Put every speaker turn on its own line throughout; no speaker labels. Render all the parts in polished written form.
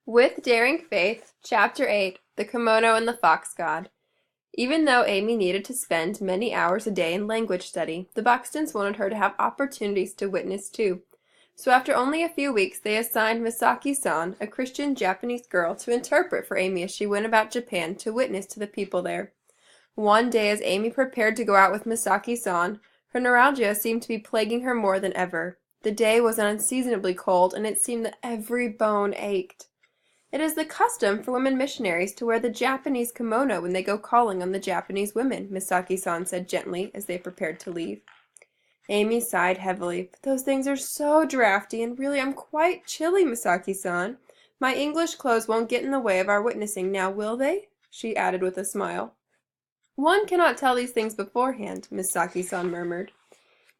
With Daring Faith, Chapter 8, The Kimono and the Fox God. Even though Amy needed to spend many hours a day in language study, the Buxtons wanted her to have opportunities to witness too. So after only a few weeks, they assigned Misaki-san, a Christian Japanese girl, to interpret for Amy as she went about Japan to witness to the people there. One day, as Amy prepared to go out with Misaki-san, her neuralgia seemed to be plaguing her more than ever. The day was unseasonably cold, and it seemed that every bone ached. It is the custom for women missionaries to wear the Japanese kimono when they go calling on the Japanese women, Misaki-san said gently as they prepared to leave. Amy sighed heavily. But those things are so drafty, and really I'm quite chilly, Misaki-san. My English clothes won't get in the way of our witnessing now, will they? She added with a smile. One cannot tell these things beforehand, Misaki-san murmured.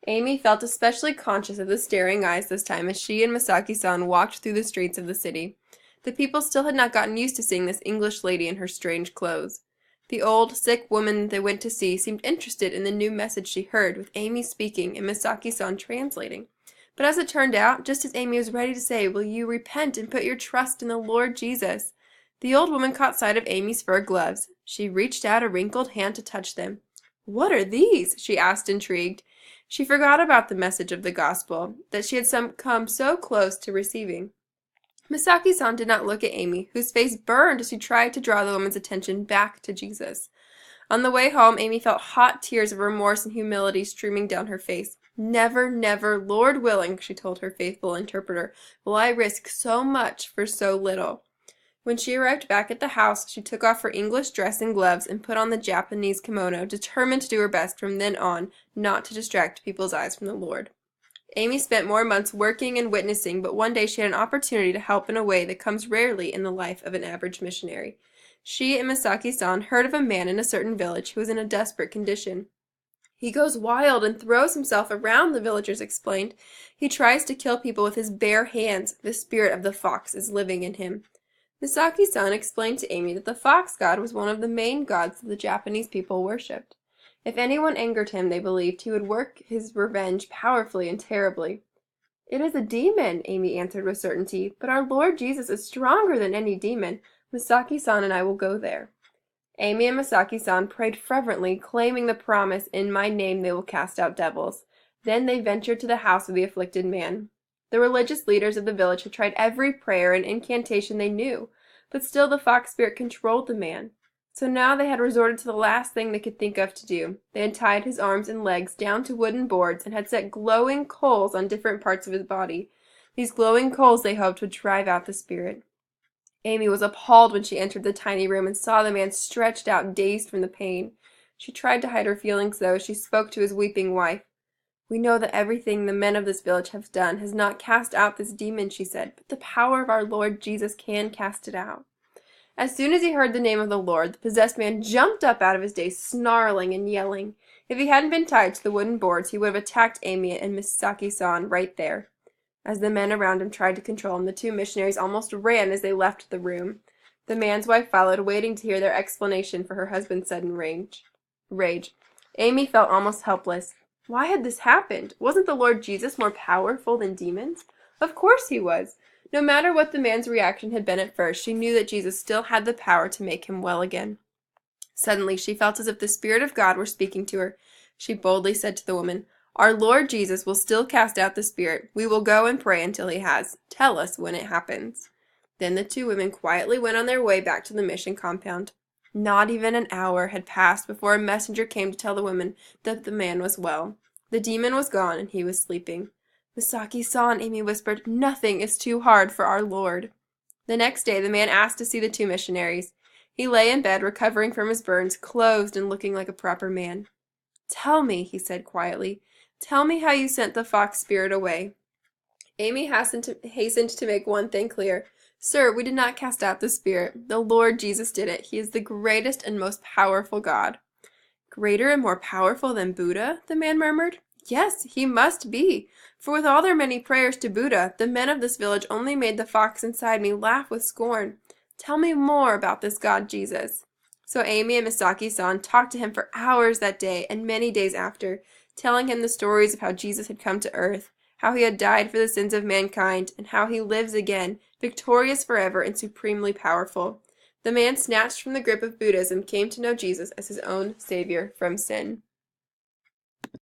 Amy felt especially conscious of the staring eyes this time as she and Misaki-san walked through the streets of the city. The people still had not gotten used to seeing this English lady in her strange clothes. The old, sick woman they went to see seemed interested in the new message she heard, with Amy speaking and Misaki-san translating. But as it turned out, just as Amy was ready to say, "Will you repent and put your trust in the Lord Jesus?" the old woman caught sight of Amy's fur gloves. She reached out a wrinkled hand to touch them. "What are these?" she asked, intrigued. She forgot about the message of the gospel, that she had come so close to receiving. Misaki-san did not look at Amy, whose face burned as she tried to draw the woman's attention back to Jesus. On the way home, Amy felt hot tears of remorse and humility streaming down her face. "Never, never, Lord willing," she told her faithful interpreter, "will I risk so much for so little." When she arrived back at the house, she took off her English dress and gloves and put on the Japanese kimono, determined to do her best from then on not to distract people's eyes from the Lord. Amy spent more months working and witnessing, but one day she had an opportunity to help in a way that comes rarely in the life of an average missionary. She and Misaki-san heard of a man in a certain village who was in a desperate condition. "He goes wild and throws himself around," the villagers explained. "He tries to kill people with his bare hands. The spirit of the fox is living in him." Misaki-san explained to Amy that the fox god was one of the main gods that the Japanese people worshipped. If anyone angered him, they believed, he would work his revenge powerfully and terribly. "It is a demon," Amy answered with certainty, "but our Lord Jesus is stronger than any demon. Misaki-san and I will go there." Amy and Misaki-san prayed fervently, claiming the promise, "In my name they will cast out devils." Then they ventured to the house of the afflicted man. The religious leaders of the village had tried every prayer and incantation they knew, but still the fox spirit controlled the man. So now they had resorted to the last thing they could think of to do. They had tied his arms and legs down to wooden boards and had set glowing coals on different parts of his body. These glowing coals they hoped would drive out the spirit. Amy was appalled when she entered the tiny room and saw the man stretched out, dazed from the pain. She tried to hide her feelings, though, as she spoke to his weeping wife. "We know that everything the men of this village have done has not cast out this demon," she said, "but the power of our Lord Jesus can cast it out." As soon as he heard the name of the Lord, the possessed man jumped up out of his daze, snarling and yelling. If he hadn't been tied to the wooden boards, he would have attacked Amy and Misaki-san right there. As the men around him tried to control him, the two missionaries almost ran as they left the room. The man's wife followed, waiting to hear their explanation for her husband's sudden rage. Amy felt almost helpless. Why had this happened? Wasn't the Lord Jesus more powerful than demons? Of course he was. No matter what the man's reaction had been at first, she knew that Jesus still had the power to make him well again. Suddenly, she felt as if the Spirit of God were speaking to her. She boldly said to the woman, "Our Lord Jesus will still cast out the spirit. We will go and pray until he has. Tell us when it happens." Then the two women quietly went on their way back to the mission compound. Not even an hour had passed before a messenger came to tell the women that the man was well. The demon was gone and he was sleeping. "Misaki-san," Amy whispered, "nothing is too hard for our Lord." The next day the man asked to see the two missionaries. He lay in bed, recovering from his burns, clothed and looking like a proper man. "Tell me," he said quietly, "tell me how you sent the fox spirit away." Amy hastened to make one thing clear. "Sir, we did not cast out the spirit. The Lord Jesus did it. He is the greatest and most powerful God." "Greater and more powerful than Buddha?" the man murmured. "Yes, he must be, for with all their many prayers to Buddha, the men of this village only made the fox inside me laugh with scorn. Tell me more about this God Jesus." So Amy and Misaki-san talked to him for hours that day and many days after, telling him the stories of how Jesus had come to earth, how he had died for the sins of mankind, and how he lives again, victorious forever and supremely powerful. The man snatched from the grip of Buddhism came to know Jesus as his own savior from sin.